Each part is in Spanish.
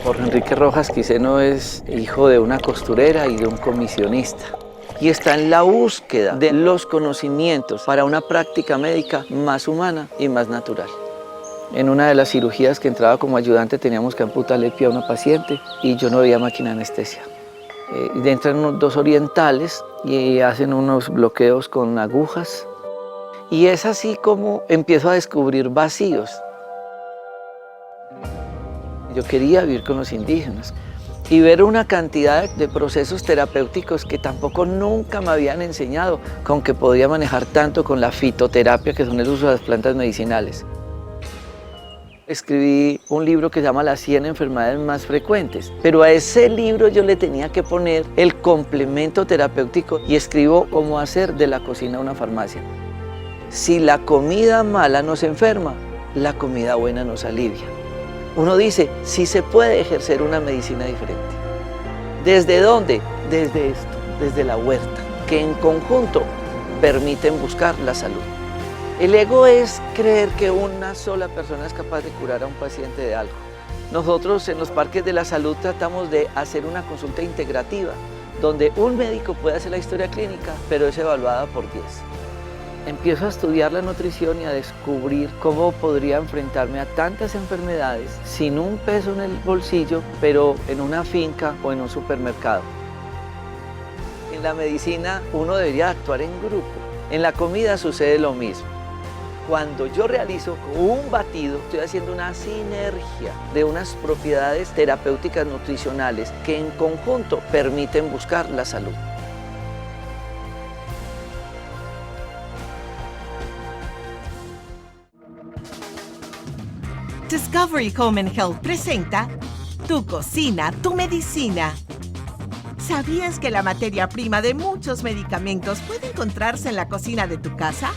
Jorge Enrique Rojas Quiseno es hijo de una costurera y de un comisionista. Y está en la búsqueda de los conocimientos para una práctica médica más humana y más natural. En una de las cirugías que entraba como ayudante teníamos que amputarle el pie a una paciente y yo no había máquina de anestesia. Entran unos dos orientales y hacen unos bloqueos con agujas. Y es así como empiezo a descubrir vacíos. Yo quería vivir con los indígenas y ver una cantidad de procesos terapéuticos que tampoco nunca me habían enseñado, con que podía manejar tanto con la fitoterapia, que son el uso de las plantas medicinales. Escribí un libro que se llama Las 100 enfermedades más frecuentes, pero a ese libro yo le tenía que poner el complemento terapéutico y escribo cómo hacer de la cocina una farmacia. Si la comida mala nos enferma, la comida buena nos alivia. Uno dice, sí se puede ejercer una medicina diferente. ¿Desde dónde? Desde esto, desde la huerta, que en conjunto permiten buscar la salud. El ego es creer que una sola persona es capaz de curar a un paciente de algo. Nosotros en los parques de la salud tratamos de hacer una consulta integrativa, donde un médico puede hacer la historia clínica, pero es evaluada por 10. Empiezo a estudiar la nutrición y a descubrir cómo podría enfrentarme a tantas enfermedades sin un peso en el bolsillo, pero en una finca o en un supermercado. En la medicina uno debería actuar en grupo. En la comida sucede lo mismo. Cuando yo realizo un batido, estoy haciendo una sinergia de unas propiedades terapéuticas nutricionales que en conjunto permiten buscar la salud. Discovery Home and Health presenta Tu cocina, tu medicina. ¿Sabías que la materia prima de muchos medicamentos puede encontrarse en la cocina de tu casa?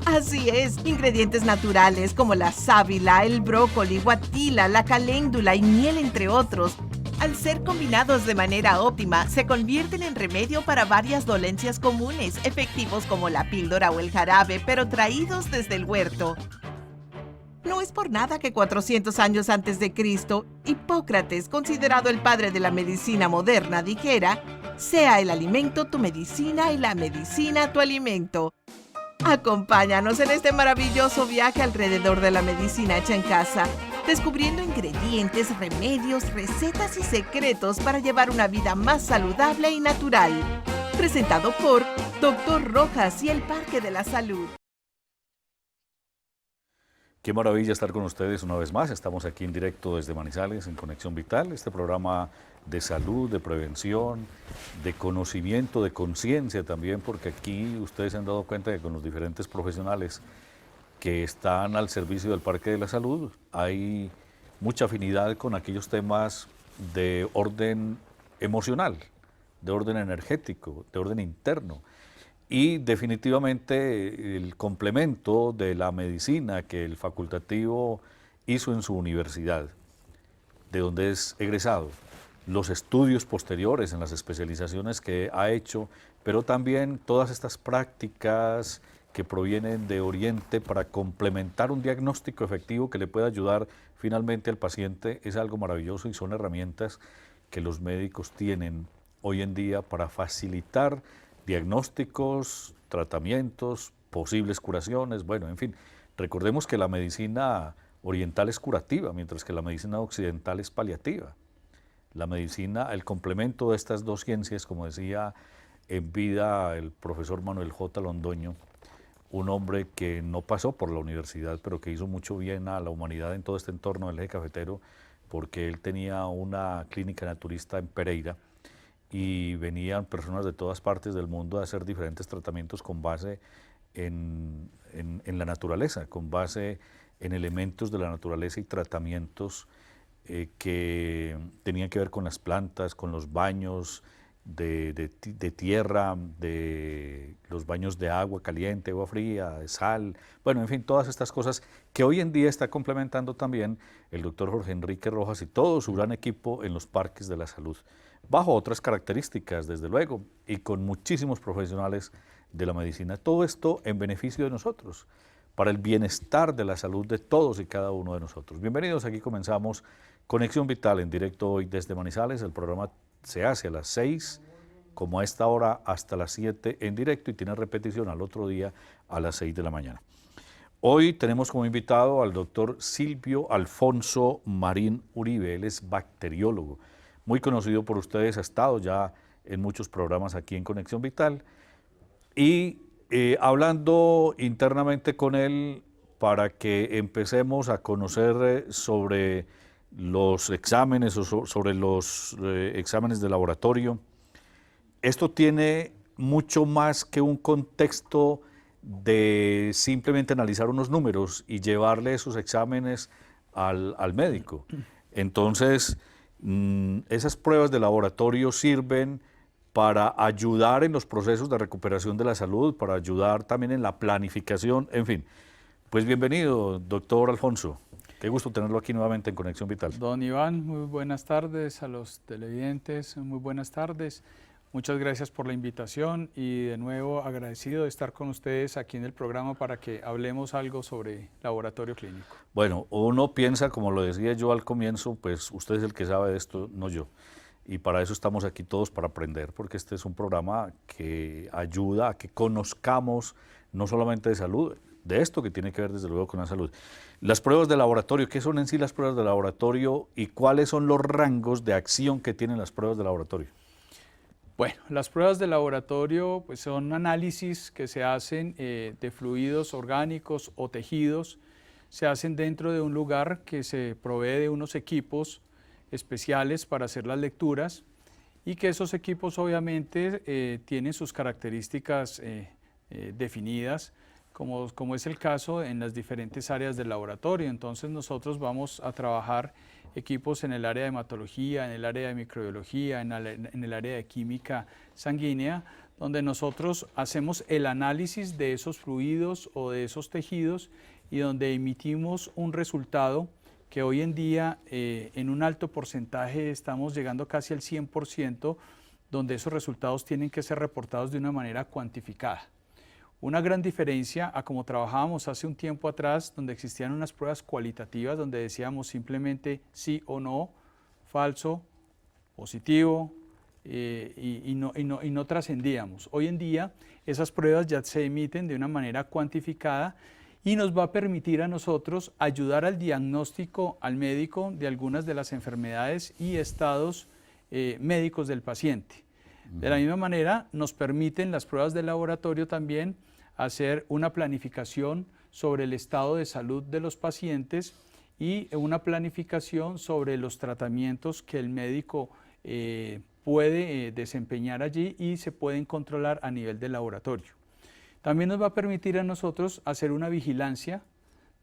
Así es, ingredientes naturales como la sábila, el brócoli, guatila, la caléndula y miel, entre otros, al ser combinados de manera óptima, se convierten en remedio para varias dolencias comunes, efectivos como la píldora o el jarabe, pero traídos desde el huerto. No es por nada que 400 años antes de Cristo, Hipócrates, considerado el padre de la medicina moderna, dijera: sea el alimento tu medicina y la medicina tu alimento. Acompáñanos en este maravilloso viaje alrededor de la medicina hecha en casa, descubriendo ingredientes, remedios, recetas y secretos para llevar una vida más saludable y natural. Presentado por Dr. Rojas y el Parque de la Salud. Qué maravilla estar con ustedes una vez más. Estamos aquí en directo desde Manizales, en Conexión Vital, este programa de salud, de prevención, de conocimiento, de conciencia también, porque aquí ustedes se han dado cuenta que con los diferentes profesionales que están al servicio del Parque de la Salud hay mucha afinidad con aquellos temas de orden emocional, de orden energético, de orden interno. Y definitivamente el complemento de la medicina que el facultativo hizo en su universidad, de donde es egresado, los estudios posteriores en las especializaciones que ha hecho, pero también todas estas prácticas que provienen de Oriente para complementar un diagnóstico efectivo que le pueda ayudar finalmente al paciente, es algo maravilloso y son herramientas que los médicos tienen hoy en día para facilitar diagnósticos, tratamientos, posibles curaciones, bueno, en fin, recordemos que la medicina oriental es curativa, mientras que la medicina occidental es paliativa. La medicina, el complemento de estas dos ciencias, como decía en vida el profesor Manuel J. Londoño, un hombre que no pasó por la universidad, pero que hizo mucho bien a la humanidad en todo este entorno del eje cafetero, porque él tenía una clínica naturista en Pereira, y venían personas de todas partes del mundo a hacer diferentes tratamientos con base en la naturaleza, con base en elementos de la naturaleza y tratamientos que tenían que ver con las plantas, con los baños de tierra, de los baños de agua caliente, agua fría, de sal, bueno, en fin, todas estas cosas que hoy en día está complementando también el doctor Jorge Enrique Rojas y todo su gran equipo en los parques de la salud, bajo otras características, desde luego, y con muchísimos profesionales de la medicina. Todo esto en beneficio de nosotros, para el bienestar de la salud de todos y cada uno de nosotros. Bienvenidos, aquí comenzamos Conexión Vital en directo hoy desde Manizales. El programa se hace a las 6, como a esta hora, hasta las 7 en directo y tiene repetición al otro día a las 6 de la mañana. Hoy tenemos como invitado al doctor Silvio Alfonso Marín Uribe. Él es bacteriólogo, muy conocido por ustedes, ha estado ya en muchos programas aquí en Conexión Vital. Y hablando internamente con él para que empecemos a conocer sobre los exámenes o sobre los exámenes de laboratorio. Esto tiene mucho más que un contexto de simplemente analizar unos números y llevarle esos exámenes al médico. Entonces, esas pruebas de laboratorio sirven para ayudar en los procesos de recuperación de la salud, para ayudar también en la planificación, en fin. Pues bienvenido, doctor Alfonso. Qué gusto tenerlo aquí nuevamente en Conexión Vital. Don Iván, muy buenas tardes a los televidentes, muy buenas tardes. Muchas gracias por la invitación y de nuevo agradecido de estar con ustedes aquí en el programa para que hablemos algo sobre laboratorio clínico. Bueno, uno piensa, como lo decía yo al comienzo, pues usted es el que sabe de esto, no yo. Y para eso estamos aquí todos, para aprender, porque este es un programa que ayuda a que conozcamos no solamente de salud, de esto que tiene que ver desde luego con la salud. Las pruebas de laboratorio, ¿qué son en sí las pruebas de laboratorio y cuáles son los rangos de acción que tienen las pruebas de laboratorio? Bueno, las pruebas de laboratorio pues son análisis que se hacen de fluidos orgánicos o tejidos. Se hacen dentro de un lugar que se provee de unos equipos especiales para hacer las lecturas y que esos equipos obviamente tienen sus características definidas, como es el caso en las diferentes áreas del laboratorio. Entonces nosotros vamos a trabajar equipos en el área de hematología, en el área de microbiología, en el área de química sanguínea, donde nosotros hacemos el análisis de esos fluidos o de esos tejidos y donde emitimos un resultado que hoy en día en un alto porcentaje estamos llegando casi al 100%, donde esos resultados tienen que ser reportados de una manera cuantificada. Una gran diferencia a como trabajábamos hace un tiempo atrás, donde existían unas pruebas cualitativas, donde decíamos simplemente sí o no, falso, positivo, y no trascendíamos. Hoy en día esas pruebas ya se emiten de una manera cuantificada y nos va a permitir a nosotros ayudar al diagnóstico al médico de algunas de las enfermedades y estados médicos del paciente. De la misma manera, nos permiten las pruebas de laboratorio también hacer una planificación sobre el estado de salud de los pacientes y una planificación sobre los tratamientos que el médico puede desempeñar allí y se pueden controlar a nivel de laboratorio. También nos va a permitir a nosotros hacer una vigilancia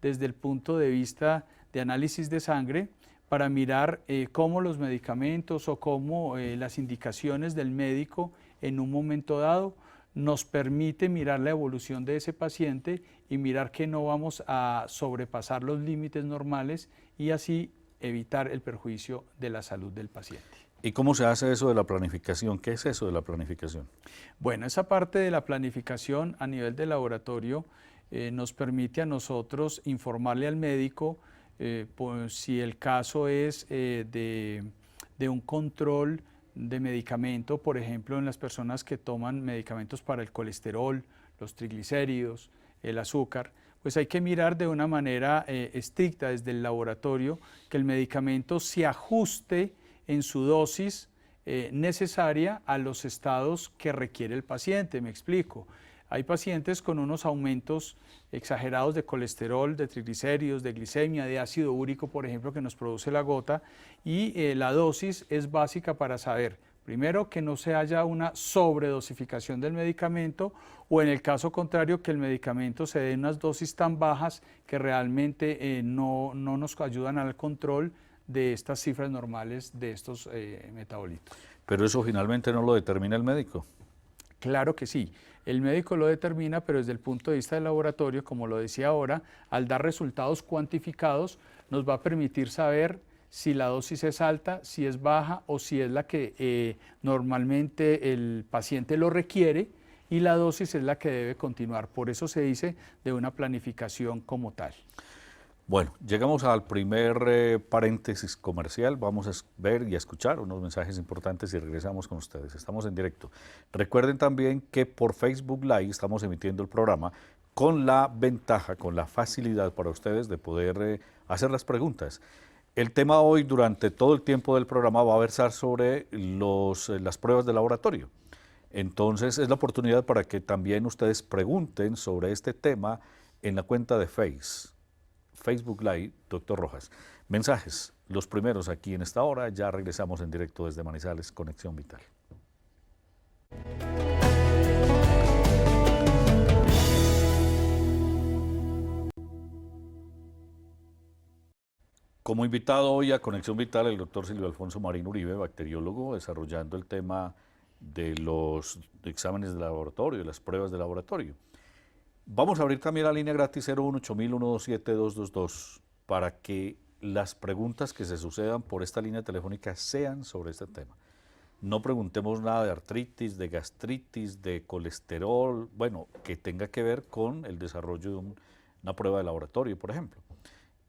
desde el punto de vista de análisis de sangre, para mirar cómo los medicamentos o cómo las indicaciones del médico en un momento dado nos permite mirar la evolución de ese paciente y mirar que no vamos a sobrepasar los límites normales y así evitar el perjuicio de la salud del paciente. ¿Y cómo se hace eso de la planificación? ¿Qué es eso de la planificación? Bueno, esa parte de la planificación a nivel de laboratorio nos permite a nosotros informarle al médico pues, si el caso es de un control de medicamento, por ejemplo, en las personas que toman medicamentos para el colesterol, los triglicéridos, el azúcar, pues hay que mirar de una manera estricta desde el laboratorio que el medicamento se ajuste en su dosis necesaria a los estados que requiere el paciente. Me explico. Hay pacientes con unos aumentos exagerados de colesterol, de triglicéridos, de glicemia, de ácido úrico, por ejemplo, que nos produce la gota, y la dosis es básica para saber, primero, que no se haya una sobredosificación del medicamento o en el caso contrario, que el medicamento se dé en unas dosis tan bajas que realmente no nos ayudan al control de estas cifras normales de estos metabolitos. Pero eso finalmente no lo determina el médico. Claro que sí, el médico lo determina, pero desde el punto de vista del laboratorio, como lo decía ahora, al dar resultados cuantificados, nos va a permitir saber si la dosis es alta, si es baja o si es la que normalmente el paciente lo requiere y la dosis es la que debe continuar. Por eso se dice de una planificación como tal. Bueno, llegamos al primer paréntesis comercial. Vamos a ver y a escuchar unos mensajes importantes y regresamos con ustedes. Estamos en directo. Recuerden también que por Facebook Live estamos emitiendo el programa con la ventaja, con la facilidad para ustedes de poder hacer las preguntas. El tema hoy, durante todo el tiempo del programa, va a versar sobre las pruebas de laboratorio. Entonces, es la oportunidad para que también ustedes pregunten sobre este tema en la cuenta de Facebook Live, Doctor Rojas. Mensajes, los primeros aquí en esta hora. Ya regresamos en directo desde Manizales, Conexión Vital. Como invitado hoy a Conexión Vital, el doctor Silvio Alfonso Marín Uribe, bacteriólogo, desarrollando el tema de los exámenes de laboratorio, de las pruebas de laboratorio. Vamos a abrir también la línea gratis 018-127-222 para que las preguntas que se sucedan por esta línea telefónica sean sobre este tema. No preguntemos nada de artritis, de gastritis, de colesterol, bueno, que tenga que ver con el desarrollo de una prueba de laboratorio, por ejemplo.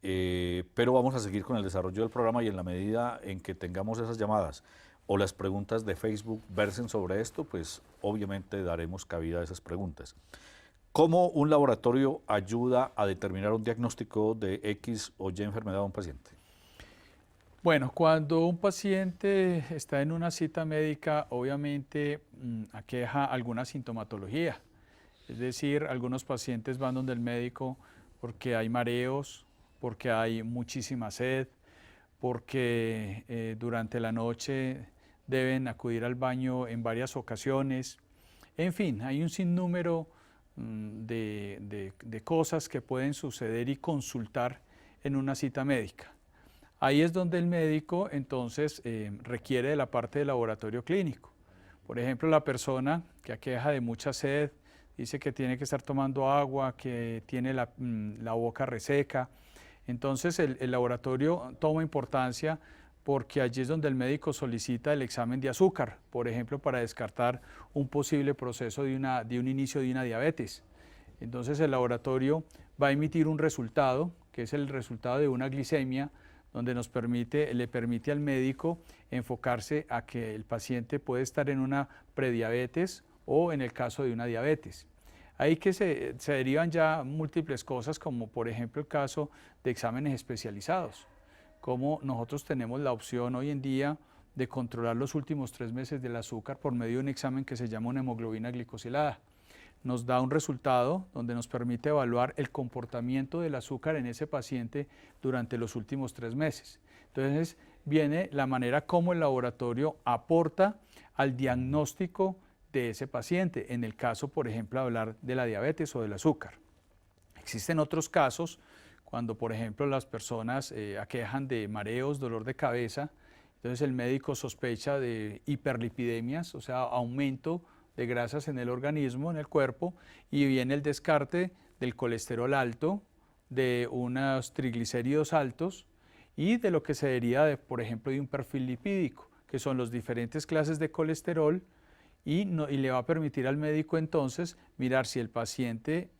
Pero vamos a seguir con el desarrollo del programa y en la medida en que tengamos esas llamadas o las preguntas de Facebook versen sobre esto, pues obviamente daremos cabida a esas preguntas. ¿Cómo un laboratorio ayuda a determinar un diagnóstico de X o Y enfermedad a un paciente? Bueno, cuando un paciente está en una cita médica, obviamente aqueja alguna sintomatología. Es decir, algunos pacientes van donde el médico porque hay mareos, porque hay muchísima sed, porque durante la noche deben acudir al baño en varias ocasiones. En fin, hay un sinnúmero de cosas que pueden suceder y consultar en una cita médica. Ahí es donde el médico entonces requiere de la parte del laboratorio clínico. Por ejemplo, la persona que aqueja de mucha sed, dice que tiene que estar tomando agua, que tiene la boca reseca. Entonces el laboratorio toma importancia porque allí es donde el médico solicita el examen de azúcar, por ejemplo, para descartar un posible proceso de un inicio de una diabetes. Entonces el laboratorio va a emitir un resultado, que es el resultado de una glicemia, donde le permite al médico enfocarse a que el paciente puede estar en una prediabetes o en el caso de una diabetes. Ahí que se derivan ya múltiples cosas, como por ejemplo el caso de exámenes especializados, como nosotros tenemos la opción hoy en día de controlar los últimos 3 meses del azúcar por medio de un examen que se llama una hemoglobina glicosilada. Nos da un resultado donde nos permite evaluar el comportamiento del azúcar en ese paciente durante los últimos 3 meses. Entonces viene la manera como el laboratorio aporta al diagnóstico de ese paciente, en el caso, por ejemplo, de hablar de la diabetes o del azúcar. Existen otros casos cuando, por ejemplo, las personas aquejan de mareos, dolor de cabeza, entonces el médico sospecha de hiperlipidemias, o sea, aumento de grasas en el organismo, en el cuerpo, y viene el descarte del colesterol alto, de unos triglicéridos altos y de lo que se deriva, por ejemplo, de un perfil lipídico, que son las diferentes clases de colesterol, y le va a permitir al médico entonces mirar si el paciente,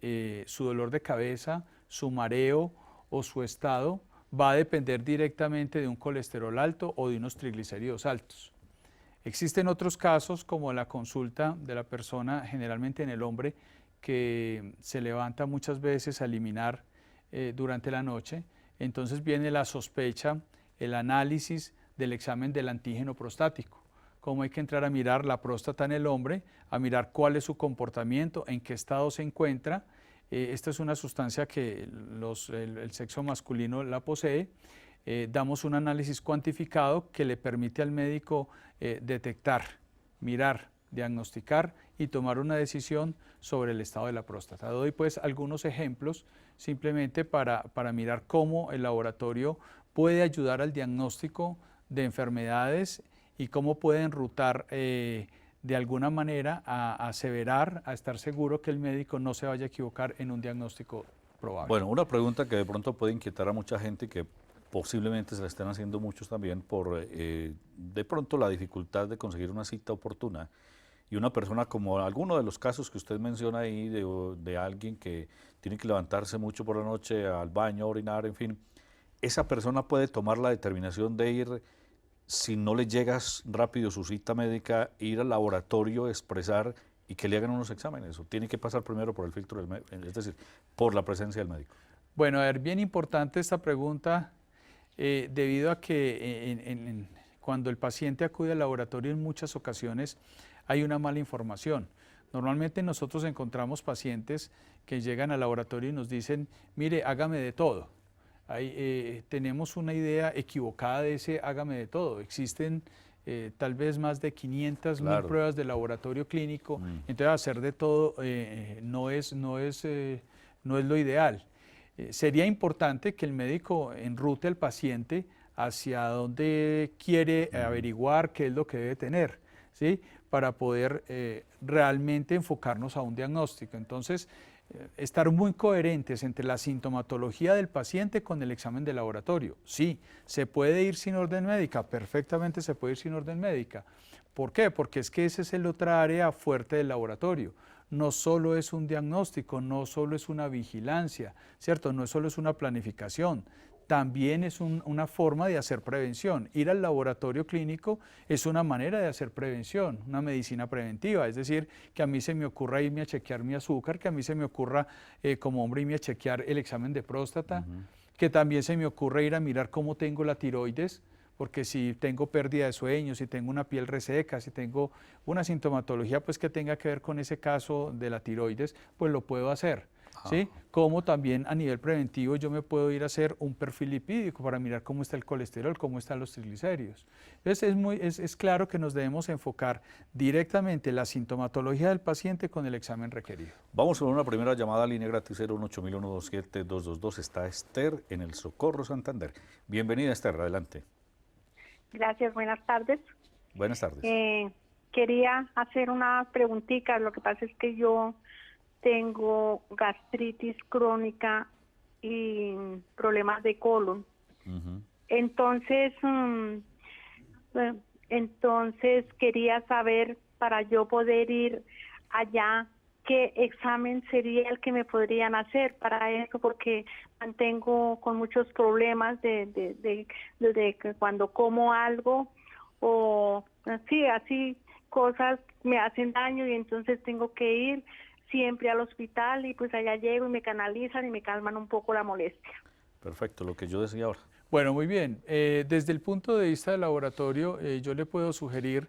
su dolor de cabeza, su mareo o su estado va a depender directamente de un colesterol alto o de unos triglicéridos altos. Existen otros casos como la consulta de la persona, generalmente en el hombre, que se levanta muchas veces a eliminar durante la noche. Entonces viene la sospecha, el análisis del examen del antígeno prostático. Cómo hay que entrar a mirar la próstata en el hombre, a mirar cuál es su comportamiento, en qué estado se encuentra. Esta es una sustancia que el sexo masculino la posee. Damos un análisis cuantificado que le permite al médico detectar, mirar, diagnosticar y tomar una decisión sobre el estado de la próstata. Doy pues algunos ejemplos simplemente para mirar cómo el laboratorio puede ayudar al diagnóstico de enfermedades y cómo puede enrutar de alguna manera a aseverar, a estar seguro que el médico no se vaya a equivocar en un diagnóstico probable. Bueno, una pregunta que de pronto puede inquietar a mucha gente y que posiblemente se la estén haciendo muchos también por de pronto la dificultad de conseguir una cita oportuna, y una persona como alguno de los casos que usted menciona ahí, de alguien que tiene que levantarse mucho por la noche al baño, a orinar, en fin, esa persona puede tomar la determinación de ir, si no le llegas rápido su cita médica, ir al laboratorio, expresar y que le hagan unos exámenes, o tiene que pasar primero por el filtro del médico, es decir, por la presencia del médico. Bueno, a ver, bien importante esta pregunta, debido a que cuando el paciente acude al laboratorio en muchas ocasiones hay una mala información. Normalmente nosotros encontramos pacientes que llegan al laboratorio y nos dicen, mire, hágame de todo. Tenemos una idea equivocada de ese hágame de todo. Existen tal vez más de 500.000 Claro. pruebas de laboratorio clínico, entonces hacer de todo no es lo ideal. Sería importante que el médico enrute al paciente hacia donde quiere averiguar qué es lo que debe tener, ¿sí? Para poder realmente enfocarnos a un diagnóstico. Entonces, estar muy coherentes entre la sintomatología del paciente con el examen de laboratorio. Sí, se puede ir sin orden médica, perfectamente se puede ir sin orden médica. ¿Por qué? Porque es que esa es el otra área fuerte del laboratorio. No solo es un diagnóstico, no solo es una vigilancia, ¿cierto? No solo es una planificación, también es una forma de hacer prevención. Ir al laboratorio clínico es una manera de hacer prevención, una medicina preventiva, es decir, que a mí se me ocurra irme a chequear mi azúcar, que a mí se me ocurra como hombre irme a chequear el examen de próstata, que también se me ocurra ir a mirar cómo tengo la tiroides, porque si tengo pérdida de sueño, si tengo una piel reseca, si tengo una sintomatología pues que tenga que ver con ese caso de la tiroides, pues lo puedo hacer. ¿Sí? Como también a nivel preventivo yo me puedo ir a hacer un perfil lipídico para mirar cómo está el colesterol, cómo están los triglicéridos. Entonces es claro que nos debemos enfocar directamente la sintomatología del paciente con el examen requerido. Vamos con una primera llamada a línea gratis 018-127-222. Está Esther en el Socorro Santander. Bienvenida, Esther, adelante. Gracias, buenas tardes. Buenas tardes. Quería hacer una preguntita. Lo que pasa es que yo tengo gastritis crónica y problemas de colon. Entonces, quería saber, para yo poder ir allá, qué examen sería el que me podrían hacer para eso, porque mantengo con muchos problemas de que cuando como algo o así cosas me hacen daño y entonces tengo que ir siempre al hospital y pues allá llego y me canalizan y me calman un poco la molestia. Perfecto, lo que yo decía ahora. Bueno, muy bien. Desde el punto de vista del laboratorio, yo le puedo sugerir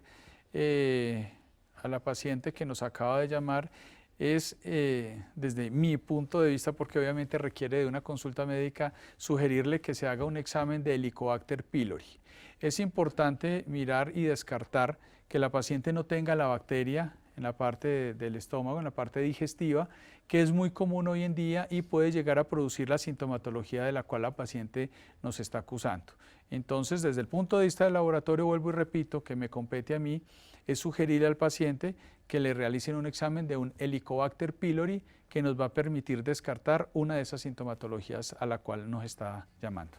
a la paciente que nos acaba de llamar, desde mi punto de vista, porque obviamente requiere de una consulta médica, sugerirle que se haga un examen de Helicobacter pylori. Es importante mirar y descartar que la paciente no tenga la bacteria en la parte del estómago, en la parte digestiva, que es muy común hoy en día y puede llegar a producir la sintomatología de la cual la paciente nos está acusando. Entonces, desde el punto de vista del laboratorio, vuelvo y repito, que me compete a mí, es sugerirle al paciente que le realicen un examen de un Helicobacter pylori que nos va a permitir descartar una de esas sintomatologías a la cual nos está llamando.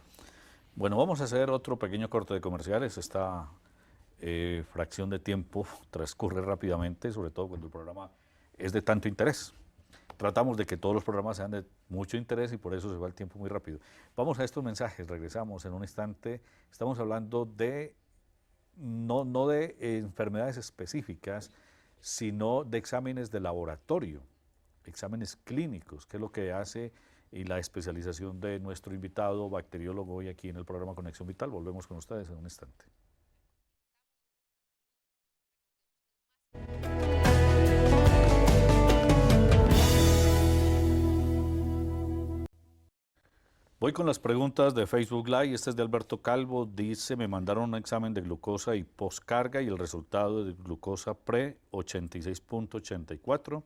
Bueno, vamos a hacer otro pequeño corte de comerciales. Esta fracción de tiempo transcurre rápidamente, sobre todo cuando el programa es de tanto interés. Tratamos de que todos los programas sean de mucho interés y por eso se va el tiempo muy rápido. Vamos a estos mensajes, regresamos en un instante. Estamos hablando de no de enfermedades específicas, sino de exámenes de laboratorio, exámenes clínicos, que es lo que hace y la especialización de nuestro invitado bacteriólogo hoy aquí en el programa Conexión Vital. Volvemos con ustedes en un instante. Voy con las preguntas de Facebook Live. Este es de Alberto Calvo. Dice, me mandaron un examen de glucosa y postcarga y el resultado de glucosa pre 86.84,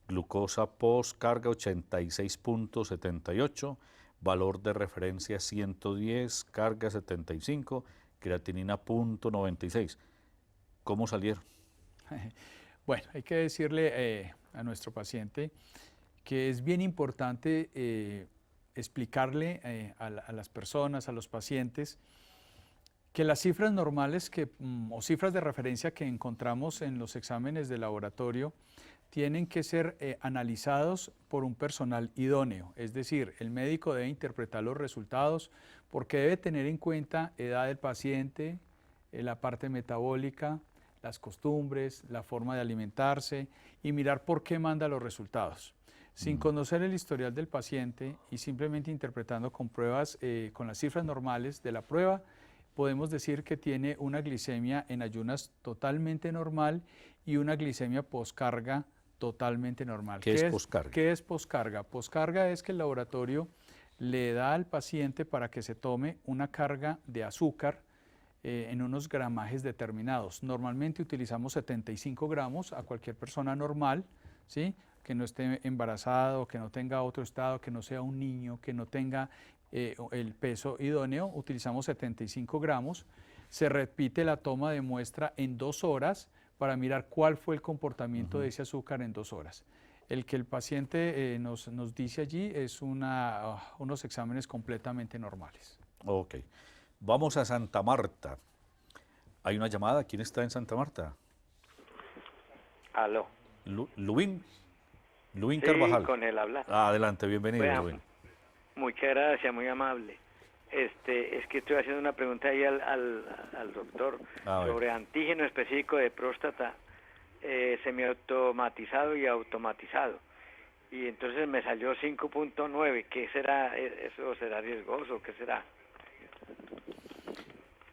glucosa postcarga 86.78, valor de referencia 110, carga 75, creatinina 0.96. ¿Cómo salieron? Bueno, hay que decirle a nuestro paciente que es bien importante explicarle a las personas, a los pacientes, Que las cifras normales o cifras de referencia que encontramos en los exámenes de laboratorio tienen que ser analizados por un personal idóneo, es decir, el médico debe interpretar los resultados porque debe tener en cuenta edad del paciente, la parte metabólica, las costumbres, la forma de alimentarse y mirar por qué manda los resultados. Sin conocer el historial del paciente y simplemente interpretando con pruebas, con las cifras normales de la prueba, podemos decir que tiene una glicemia en ayunas totalmente normal y una glicemia poscarga totalmente normal. ¿Qué es poscarga? ¿Qué es poscarga? Poscarga es que el laboratorio le da al paciente para que se tome una carga de azúcar en unos gramajes determinados. Normalmente utilizamos 75 gramos a cualquier persona normal, ¿sí? Que no esté embarazado, que no tenga otro estado, que no sea un niño, que no tenga el peso idóneo, utilizamos 75 gramos. Se repite la toma de muestra en 2 horas para mirar cuál fue el comportamiento de ese azúcar en 2 horas. El que el paciente nos dice allí es unos exámenes completamente normales. Ok. Vamos a Santa Marta. Hay una llamada. ¿Quién está en Santa Marta? Aló. Luín Sí, Carvajal. con él habla. Adelante, bienvenido, Bueno, Luín. muchas gracias, muy amable. Es que estoy haciendo una pregunta ahí al doctor sobre antígeno específico de próstata semiautomatizado y automatizado. Y entonces me salió 5.9. ¿Qué será? ¿Eso será riesgoso? ¿Qué será?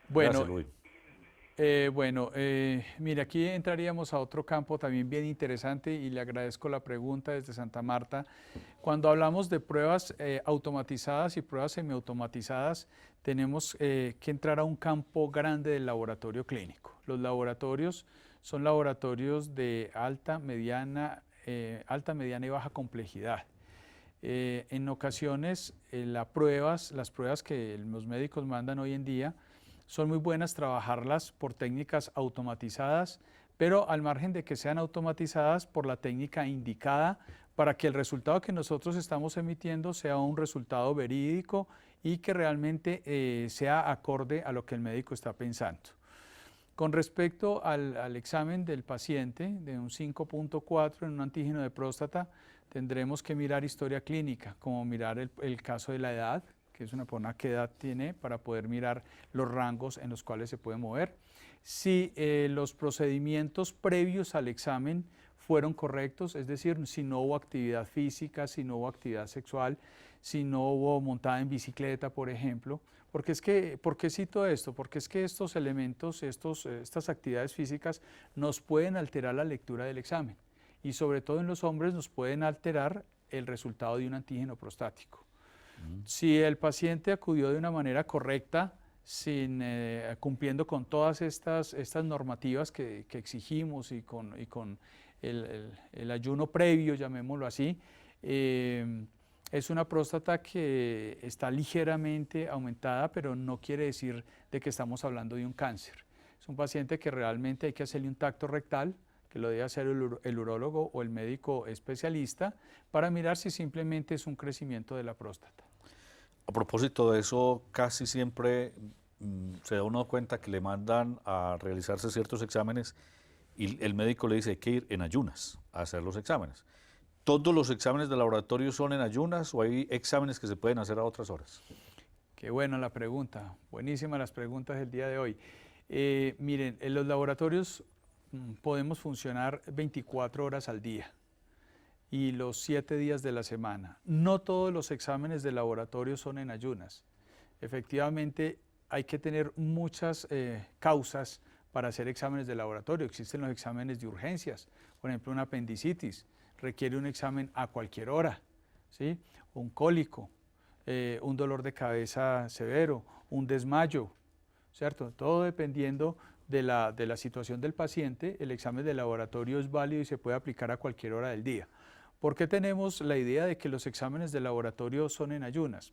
Gracias, Bueno, Luín. mire, aquí entraríamos a otro campo también bien interesante y le agradezco la pregunta desde Santa Marta. Cuando hablamos de pruebas automatizadas y pruebas semiautomatizadas, tenemos que entrar a un campo grande del laboratorio clínico. Los laboratorios son laboratorios de alta, mediana y baja complejidad. En ocasiones las pruebas que los médicos mandan hoy en día, son muy buenas trabajarlas por técnicas automatizadas, pero al margen de que sean automatizadas por la técnica indicada para que el resultado que nosotros estamos emitiendo sea un resultado verídico y que realmente sea acorde a lo que el médico está pensando. Con respecto al examen del paciente de un 5.4 en un antígeno de próstata, tendremos que mirar historia clínica, como mirar el caso de la edad, que es una persona qué edad tiene para poder mirar los rangos en los cuales se puede mover. Si los procedimientos previos al examen fueron correctos, es decir, si no hubo actividad física, si no hubo actividad sexual, si no hubo montada en bicicleta, por ejemplo. ¿Por qué cito esto? Porque es que estos elementos, estas actividades físicas nos pueden alterar la lectura del examen y sobre todo en los hombres nos pueden alterar el resultado de un antígeno prostático. Si el paciente acudió de una manera correcta, cumpliendo con todas estas normativas que exigimos y con el ayuno previo, llamémoslo así, es una próstata que está ligeramente aumentada, pero no quiere decir de que estamos hablando de un cáncer. Es un paciente que realmente hay que hacerle un tacto rectal, que lo debe hacer el urólogo o el médico especialista, para mirar si simplemente es un crecimiento de la próstata. A propósito de eso, casi siempre se da uno cuenta que le mandan a realizarse ciertos exámenes y el médico le dice hay que ir en ayunas a hacer los exámenes. ¿Todos los exámenes de laboratorio son en ayunas o hay exámenes que se pueden hacer a otras horas? Qué buena la pregunta, buenísimas las preguntas del día de hoy. Miren, en los laboratorios podemos funcionar 24 horas al día y los 7 días de la semana. No todos los exámenes de laboratorio son en ayunas. Efectivamente, hay que tener muchas causas para hacer exámenes de laboratorio. Existen los exámenes de urgencias, por ejemplo, una apendicitis requiere un examen a cualquier hora, ¿sí? Un cólico, un dolor de cabeza severo, un desmayo, ¿cierto? Todo dependiendo de la situación del paciente, el examen de laboratorio es válido y se puede aplicar a cualquier hora del día. ¿Por qué tenemos la idea de que los exámenes de laboratorio son en ayunas?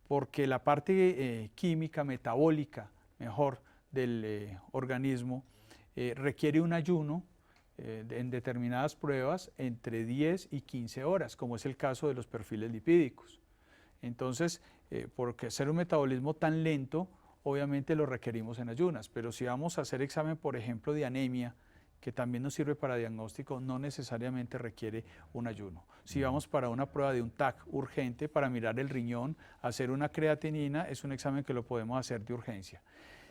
Porque la parte química, metabólica, mejor, del organismo requiere un ayuno en determinadas pruebas entre 10 y 15 horas, como es el caso de los perfiles lipídicos. Entonces, porque ser un metabolismo tan lento, obviamente lo requerimos en ayunas, pero si vamos a hacer examen, por ejemplo, de anemia, que también nos sirve para diagnóstico, no necesariamente requiere un ayuno. Si vamos para una prueba de un TAC urgente para mirar el riñón, hacer una creatinina, es un examen que lo podemos hacer de urgencia.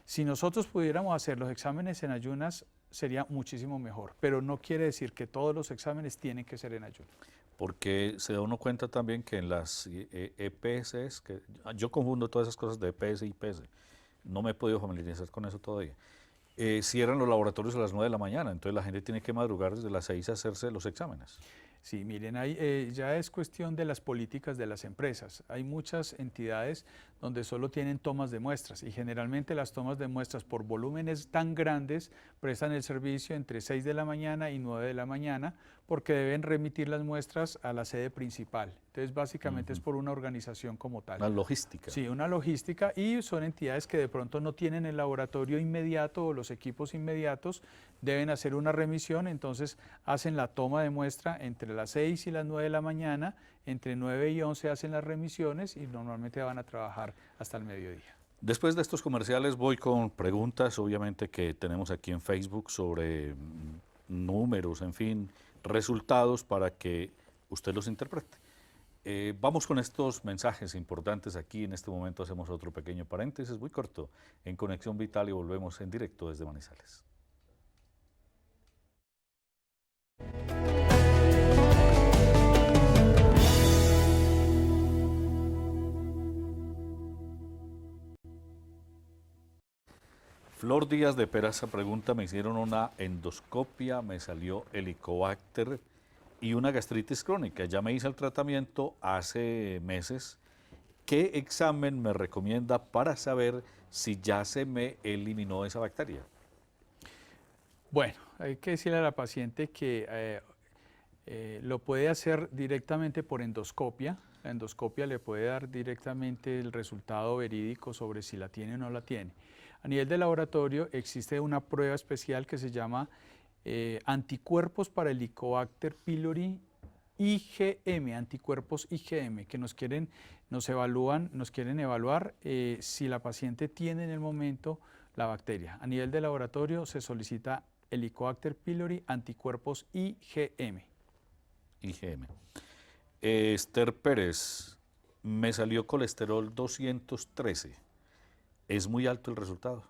Si nosotros pudiéramos hacer los exámenes en ayunas, sería muchísimo mejor, pero no quiere decir que todos los exámenes tienen que ser en ayunas. Porque se da uno cuenta también que en las EPS, que yo confundo todas esas cosas de EPS y IPS, no me he podido familiarizar con eso todavía. Cierran los laboratorios a las 9 de la mañana, entonces la gente tiene que madrugar desde las 6 a hacerse los exámenes. Sí, miren, ya es cuestión de las políticas de las empresas. Hay muchas entidades donde solo tienen tomas de muestras y generalmente las tomas de muestras por volúmenes tan grandes prestan el servicio entre 6 de la mañana y 9 de la mañana porque deben remitir las muestras a la sede principal. Entonces, básicamente es por una organización como tal. Una logística. Sí, una logística, y son entidades que de pronto no tienen el laboratorio inmediato o los equipos inmediatos, deben hacer una remisión, entonces hacen la toma de muestra entre las 6 y las 9 de la mañana, entre 9 y 11 hacen las remisiones y normalmente van a trabajar hasta el mediodía. Después de estos comerciales voy con preguntas, obviamente, que tenemos aquí en Facebook sobre números, en fin, resultados para que usted los interprete. Vamos con estos mensajes importantes aquí. En este momento hacemos otro pequeño paréntesis muy corto en Conexión Vital y volvemos en directo desde Manizales. Flor Díaz de Peraza pregunta, me hicieron una endoscopia, me salió helicobacter y una gastritis crónica. Ya me hice el tratamiento hace meses. ¿Qué examen me recomienda para saber si ya se me eliminó esa bacteria? Bueno, hay que decirle a la paciente que lo puede hacer directamente por endoscopia. La endoscopia le puede dar directamente el resultado verídico sobre si la tiene o no la tiene. A nivel de laboratorio existe una prueba especial que se llama anticuerpos para Helicobacter pylori IgM, anticuerpos IgM, que nos quieren evaluar si la paciente tiene en el momento la bacteria. A nivel de laboratorio se solicita Helicobacter pylori anticuerpos IgM. IgM. Esther Pérez, me salió colesterol 213. ¿Es muy alto el resultado?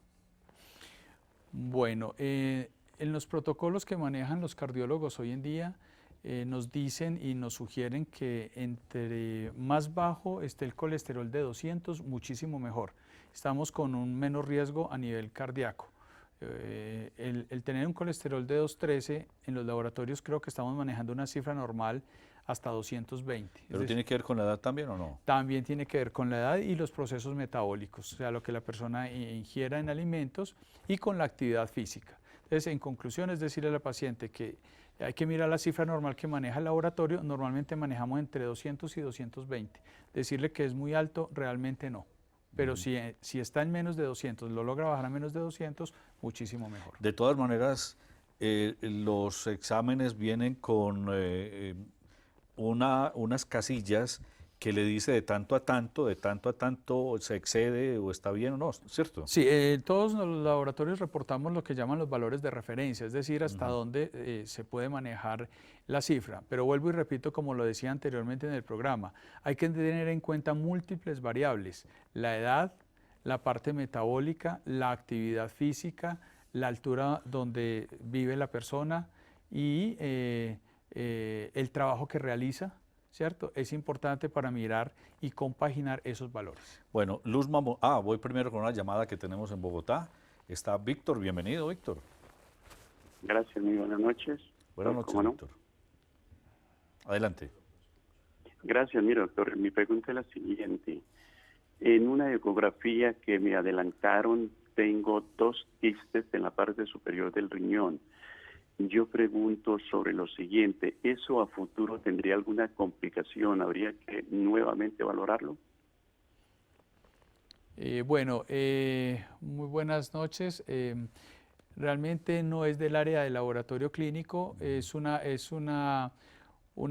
Bueno, en los protocolos que manejan los cardiólogos hoy en día nos dicen y nos sugieren que entre más bajo esté el colesterol de 200, muchísimo mejor. Estamos con un menor riesgo a nivel cardíaco. El tener un colesterol de 213 en los laboratorios creo que estamos manejando una cifra normal hasta 220. ¿Pero tiene que ver con la edad también o no? También tiene que ver con la edad y los procesos metabólicos, o sea, lo que la persona ingiera en alimentos y con la actividad física. Entonces, en conclusión, es decirle a la paciente que hay que mirar la cifra normal que maneja el laboratorio. Normalmente manejamos entre 200 y 220. Decirle que es muy alto, realmente no. Pero si está en menos de 200, lo logra bajar a menos de 200, muchísimo mejor. De todas maneras, los exámenes vienen con unas casillas que le dice de tanto a tanto se excede o está bien o no, ¿cierto? Sí, todos los laboratorios reportamos lo que llaman los valores de referencia, es decir, hasta dónde se puede manejar la cifra. Pero vuelvo y repito, como lo decía anteriormente en el programa, hay que tener en cuenta múltiples variables: la edad, la parte metabólica, la actividad física, la altura donde vive la persona y el trabajo que realiza, ¿cierto? Es importante para mirar y compaginar esos valores. Bueno, voy primero con una llamada que tenemos en Bogotá. Está Víctor, bienvenido, Víctor. Gracias, muy buenas noches. Buenas noches, ¿Cómo no? Víctor. Adelante. Gracias, mira, doctor, mi pregunta es la siguiente. En una ecografía que me adelantaron, tengo 2 quistes en la parte superior del riñón. Yo pregunto sobre lo siguiente, ¿eso a futuro tendría alguna complicación? ¿Habría que nuevamente valorarlo? Muy buenas noches. Realmente no es del área del laboratorio clínico, es una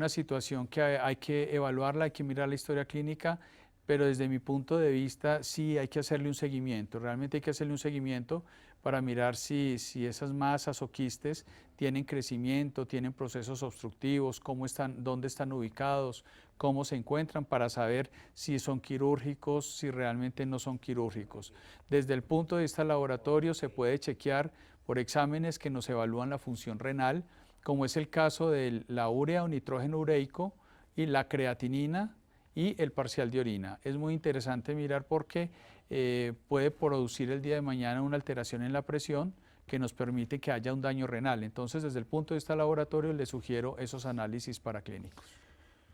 situación que hay que evaluarla, hay que mirar la historia clínica. pero desde mi punto de vista sí hay que hacerle un seguimiento, realmente hay que hacerle un seguimiento para mirar si esas masas o quistes tienen crecimiento, tienen procesos obstructivos, cómo están, dónde están ubicados, cómo se encuentran, para saber si son quirúrgicos, si realmente no son quirúrgicos. Desde el punto de vista laboratorio se puede chequear por exámenes que nos evalúan la función renal, como es el caso de la urea o nitrógeno ureico y la creatinina y el parcial de orina. Es muy interesante mirar porque puede producir el día de mañana una alteración en la presión que nos permite que haya un daño renal. Entonces, desde el punto de vista laboratorio, le sugiero esos análisis paraclínicos.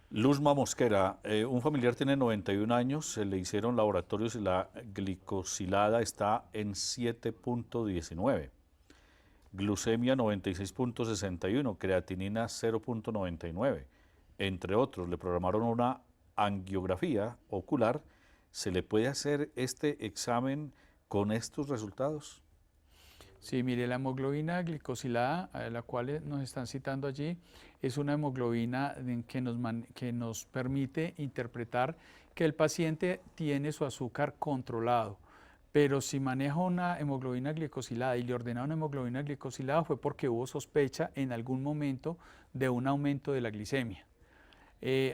Luzma Mosquera, un familiar tiene 91 años, se le hicieron laboratorios y la glicosilada está en 7.19, glucemia 96.61, creatinina 0.99, entre otros. Le programaron una angiografía ocular. ¿Se le puede hacer este examen con estos resultados? Sí, mire, la hemoglobina glicosilada, a la cual nos están citando allí, es una hemoglobina que nos permite interpretar que el paciente tiene su azúcar controlado. Pero si maneja una hemoglobina glicosilada y le ordena una hemoglobina glicosilada fue porque hubo sospecha en algún momento de un aumento de la glicemia.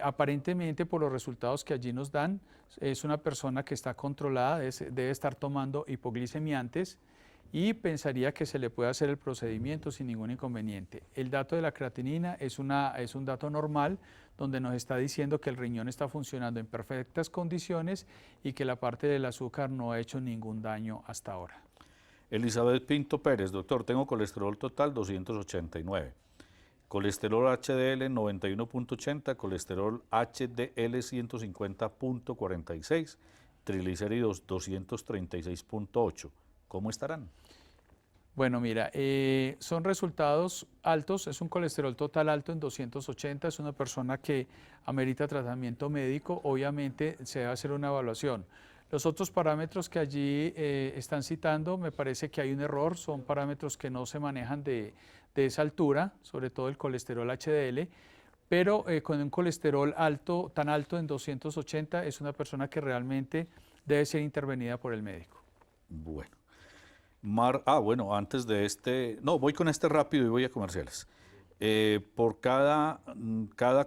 Aparentemente, por los resultados que allí nos dan, es una persona que está controlada, debe estar tomando hipoglicemiantes y pensaría que se le puede hacer el procedimiento sin ningún inconveniente. El dato de la creatinina es un dato normal donde nos está diciendo que el riñón está funcionando en perfectas condiciones y que la parte del azúcar no ha hecho ningún daño hasta ahora. Elizabeth Pinto Pérez, doctor, tengo colesterol total 289. Colesterol HDL 91.80, colesterol HDL 150.46, triglicéridos 236.8. ¿Cómo estarán? Bueno, mira, son resultados altos, es un colesterol total alto en 280, es una persona que amerita tratamiento médico, obviamente se debe hacer una evaluación. Los otros parámetros que allí están citando, me parece que hay un error, son parámetros que no se manejan de esa altura, sobre todo el colesterol HDL, pero con un colesterol alto, tan alto en 280, es una persona que realmente debe ser intervenida por el médico. Bueno. Bueno, antes de voy con este rápido y voy a comerciales. ¿Por cada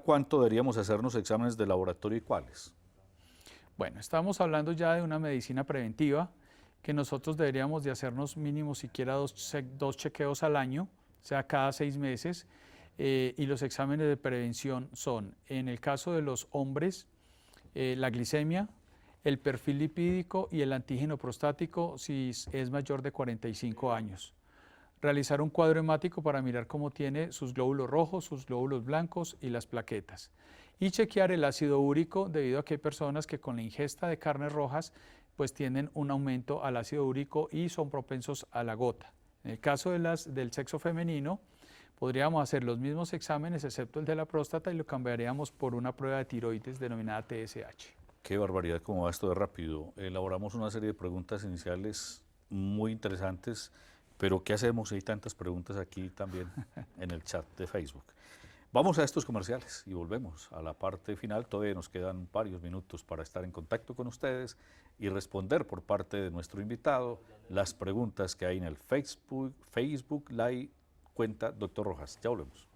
cuánto deberíamos hacernos exámenes de laboratorio y cuáles? Bueno, estamos hablando ya de una medicina preventiva, que nosotros deberíamos de hacernos mínimo siquiera dos chequeos al año, o sea, cada 6 meses, y los exámenes de prevención son, en el caso de los hombres, la glicemia, el perfil lipídico y el antígeno prostático si es mayor de 45 años. Realizar un cuadro hemático para mirar cómo tiene sus glóbulos rojos, sus glóbulos blancos y las plaquetas. Y chequear el ácido úrico debido a que hay personas que con la ingesta de carnes rojas pues tienen un aumento al ácido úrico y son propensos a la gota. En el caso del sexo femenino, podríamos hacer los mismos exámenes excepto el de la próstata y lo cambiaríamos por una prueba de tiroides denominada TSH. Qué barbaridad, cómo va esto de rápido. Elaboramos una serie de preguntas iniciales muy interesantes, pero ¿qué hacemos? Hay tantas preguntas aquí también en el chat de Facebook. Vamos a estos comerciales y volvemos a la parte final. Todavía nos quedan varios minutos para estar en contacto con ustedes y responder por parte de nuestro invitado las preguntas que hay en el Facebook Live cuenta Dr. Rojas. Ya volvemos.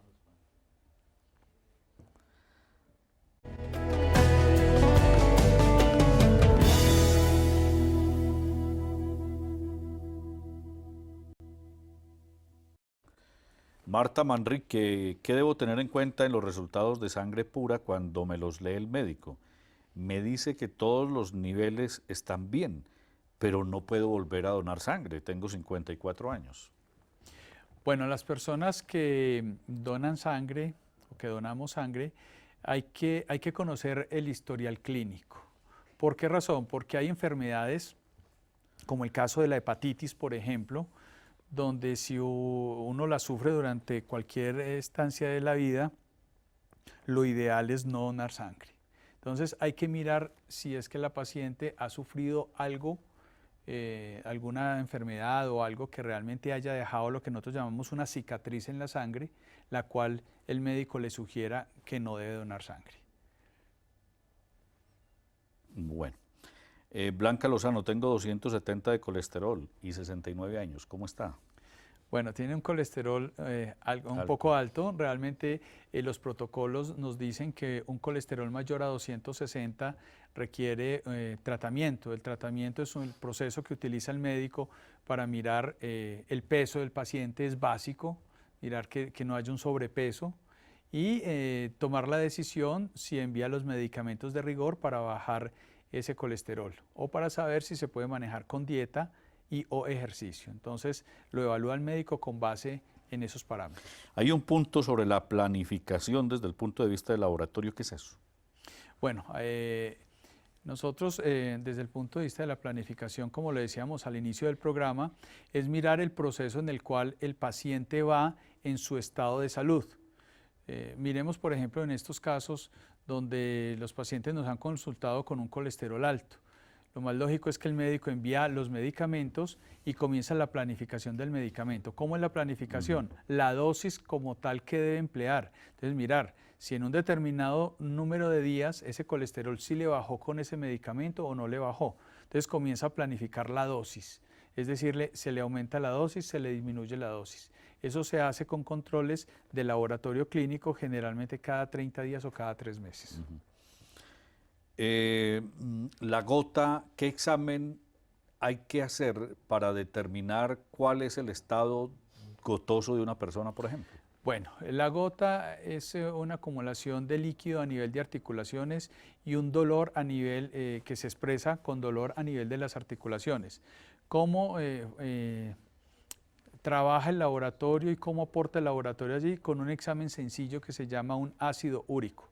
Marta Manrique, ¿qué debo tener en cuenta en los resultados de sangre pura cuando me los lee el médico? Me dice que todos los niveles están bien, pero no puedo volver a donar sangre, tengo 54 años. Bueno, las personas que donan sangre o que donamos sangre, hay que conocer el historial clínico. ¿Por qué razón? Porque hay enfermedades, como el caso de la hepatitis, por ejemplo, donde si uno la sufre durante cualquier estancia de la vida, lo ideal es no donar sangre. Entonces hay que mirar si es que la paciente ha sufrido algo, alguna enfermedad o algo que realmente haya dejado lo que nosotros llamamos una cicatriz en la sangre, la cual el médico le sugiera que no debe donar sangre. Bueno. Blanca Lozano, tengo 270 de colesterol y 69 años. ¿Cómo está? Bueno, tiene un colesterol un poco alto. Realmente los protocolos nos dicen que un colesterol mayor a 260 requiere tratamiento. El tratamiento es un proceso que utiliza el médico para mirar el peso del paciente, es básico, mirar que no haya un sobrepeso y tomar la decisión si envía los medicamentos de rigor para bajar ese colesterol o para saber si se puede manejar con dieta o ejercicio. Entonces lo evalúa el médico con base en esos parámetros. Hay un punto sobre la planificación desde el punto de vista del laboratorio. ¿Qué es eso? Bueno, nosotros desde el punto de vista de la planificación, como le decíamos al inicio del programa, es mirar el proceso en el cual el paciente va en su estado de salud. Miremos, por ejemplo, en estos casos donde los pacientes nos han consultado con un colesterol alto. Lo más lógico es que el médico envía los medicamentos y comienza la planificación del medicamento. ¿Cómo es la planificación? La dosis como tal que debe emplear. Entonces, mirar si en un determinado número de días ese colesterol sí le bajó con ese medicamento o no le bajó. Entonces, comienza a planificar la dosis. Es decir, se le aumenta la dosis, se le disminuye la dosis. Eso se hace con controles de laboratorio clínico, generalmente cada 30 días o cada 3 meses. La gota, ¿qué examen hay que hacer para determinar cuál es el estado gotoso de una persona, por ejemplo? Bueno, la gota es una acumulación de líquido a nivel de articulaciones y un dolor a nivel que se expresa con dolor a nivel de las articulaciones. ¿Cómo trabaja el laboratorio y cómo aporta el laboratorio allí? Con un examen sencillo que se llama un ácido úrico.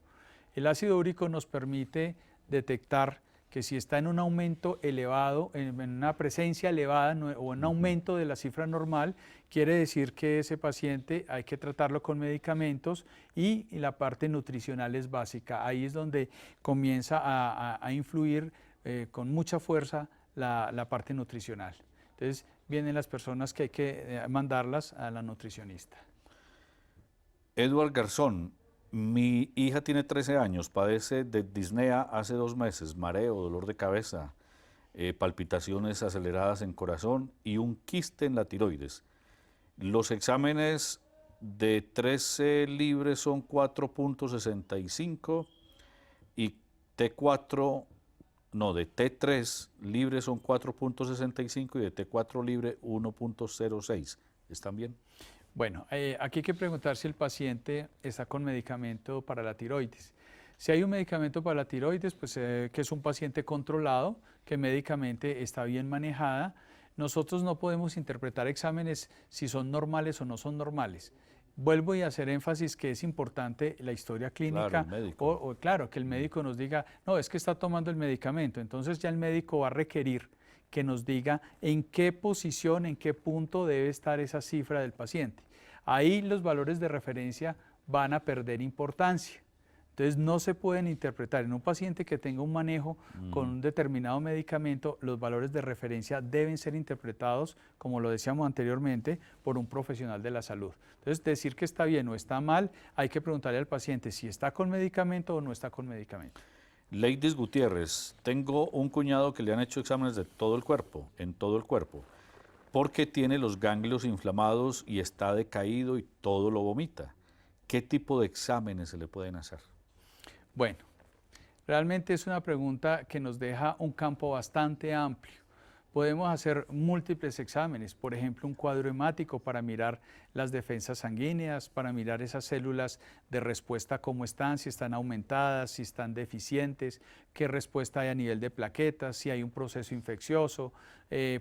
El ácido úrico nos permite detectar que si está en un aumento elevado, en una presencia elevada o en un aumento de la cifra normal, quiere decir que ese paciente hay que tratarlo con medicamentos y la parte nutricional es básica. Ahí es donde comienza a influir con mucha fuerza la parte nutricional. Entonces vienen las personas que hay que mandarlas a la nutricionista. Edward Garzón, mi hija tiene 13 años, padece de disnea hace 2 meses, mareo, dolor de cabeza, palpitaciones aceleradas en corazón y un quiste en la tiroides. Los exámenes de 13 libres son 4.65 y T4, no, de T3 libre son 4.65 y de T4 libre 1.06. ¿Están bien? Bueno, aquí hay que preguntar si el paciente está con medicamento para la tiroides. Si hay un medicamento para la tiroides, pues que es un paciente controlado, que médicamente está bien manejada. Nosotros no podemos interpretar exámenes si son normales o no son normales. Vuelvo a hacer énfasis que es importante la historia clínica, claro, claro, que el médico nos diga, no, es que está tomando el medicamento, entonces ya el médico va a requerir que nos diga en qué posición, en qué punto debe estar esa cifra del paciente. Ahí los valores de referencia van a perder importancia. Entonces no se pueden interpretar en un paciente que tenga un manejo con un determinado medicamento, los valores de referencia deben ser interpretados, como lo decíamos anteriormente, por un profesional de la salud. Entonces decir que está bien o está mal, hay que preguntarle al paciente si está con medicamento o no está con medicamento. Leidis Gutiérrez, tengo un cuñado que le han hecho exámenes de todo el cuerpo, en todo el cuerpo, porque tiene los ganglios inflamados y está decaído y todo lo vomita. ¿Qué tipo de exámenes se le pueden hacer? Bueno, realmente es una pregunta que nos deja un campo bastante amplio. Podemos hacer múltiples exámenes, por ejemplo, un cuadro hemático para mirar las defensas sanguíneas, para mirar esas células de respuesta cómo están, si están aumentadas, si están deficientes, qué respuesta hay a nivel de plaquetas, si hay un proceso infeccioso.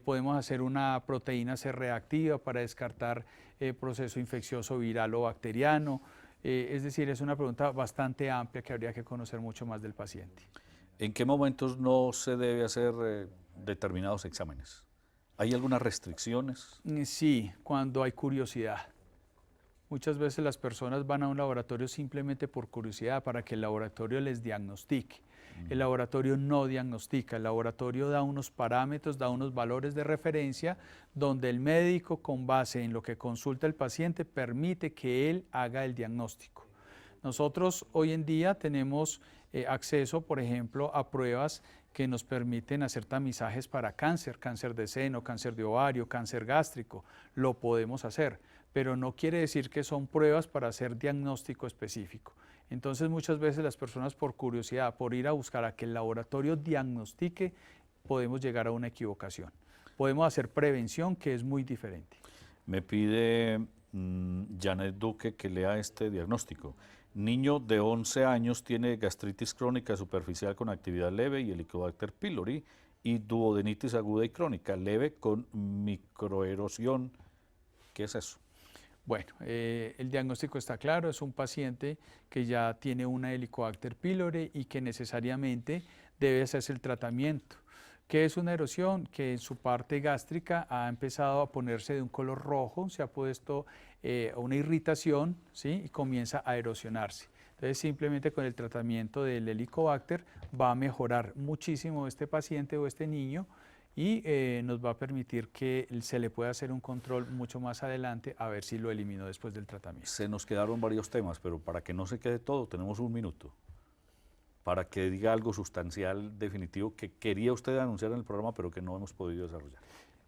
Podemos hacer una proteína C reactiva para descartar proceso infeccioso viral o bacteriano. Es decir, es una pregunta bastante amplia que habría que conocer mucho más del paciente. ¿En qué momentos no se debe hacer determinados exámenes? ¿Hay algunas restricciones? Sí, cuando hay curiosidad. Muchas veces las personas van a un laboratorio simplemente por curiosidad, para que el laboratorio les diagnostique. El laboratorio no diagnostica, el laboratorio da unos parámetros, da unos valores de referencia donde el médico, con base en lo que consulta el paciente, permite que él haga el diagnóstico. Nosotros hoy en día tenemos acceso, por ejemplo, a pruebas que nos permiten hacer tamizajes para cáncer, cáncer de seno, cáncer de ovario, cáncer gástrico. Lo podemos hacer, pero no quiere decir que son pruebas para hacer diagnóstico específico. Entonces muchas veces las personas por curiosidad, por ir a buscar a que el laboratorio diagnostique, podemos llegar a una equivocación. Podemos hacer prevención, que es muy diferente. Me pide Janet Duque que lea este diagnóstico. Niño de 11 años tiene gastritis crónica superficial con actividad leve y Helicobacter pylori y duodenitis aguda y crónica leve con microerosión. ¿Qué es eso? Bueno, el diagnóstico está claro, es un paciente que ya tiene una Helicobacter pylori y que necesariamente debe hacerse el tratamiento. ¿Qué es una erosión? Que en su parte gástrica ha empezado a ponerse de un color rojo, se ha puesto una irritación, ¿sí? Y comienza a erosionarse. Entonces simplemente con el tratamiento del Helicobacter va a mejorar muchísimo este paciente o este niño y nos va a permitir que se le pueda hacer un control mucho más adelante a ver si lo eliminó después del tratamiento. Se nos quedaron varios temas, pero para que no se quede todo tenemos un minuto. Para que diga algo sustancial, definitivo, que quería usted anunciar en el programa, pero que no hemos podido desarrollar.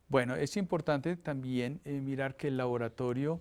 Bueno, es importante también mirar que el laboratorio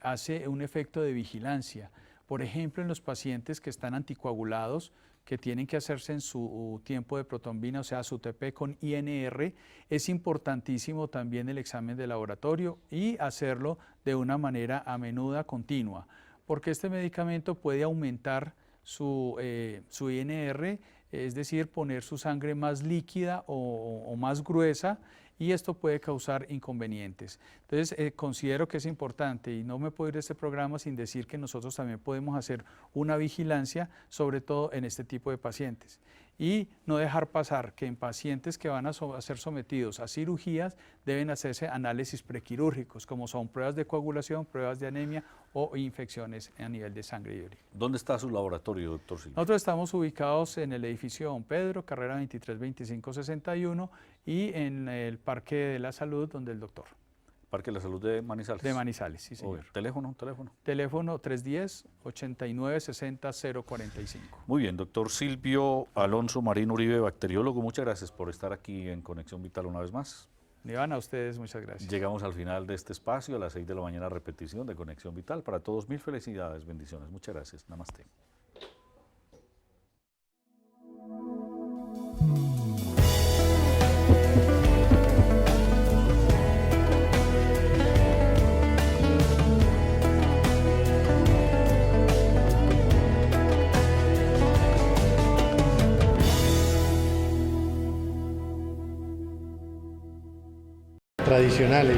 hace un efecto de vigilancia. Por ejemplo, en los pacientes que están anticoagulados, que tienen que hacerse en su tiempo de protombina, o sea, su TP con INR, es importantísimo también el examen de laboratorio y hacerlo de una manera a menuda, continua, porque este medicamento puede aumentar su INR, es decir, poner su sangre más líquida o más gruesa, y esto puede causar inconvenientes. Entonces, considero que es importante y no me puedo ir de este programa sin decir que nosotros también podemos hacer una vigilancia, sobre todo en este tipo de pacientes. Y no dejar pasar que en pacientes que van a ser sometidos a cirugías deben hacerse análisis prequirúrgicos, como son pruebas de coagulación, pruebas de anemia o infecciones a nivel de sangre y orina. ¿Dónde está su laboratorio, doctor Silvio? Nosotros estamos ubicados en el edificio Don Pedro, carrera 232561, y en el Parque de la Salud, donde el doctor. Parque de la Salud de Manizales. De Manizales, sí, señor. ¿Teléfono? Teléfono 310-8960-045. Muy bien, doctor Silvio Alonso Marín Uribe, bacteriólogo, muchas gracias por estar aquí en Conexión Vital una vez más. Iván, a ustedes muchas gracias. Llegamos al final de este espacio, a las 6 de la mañana, repetición de Conexión Vital. Para todos, mil felicidades, bendiciones. Muchas gracias. Namaste. Tradicionales.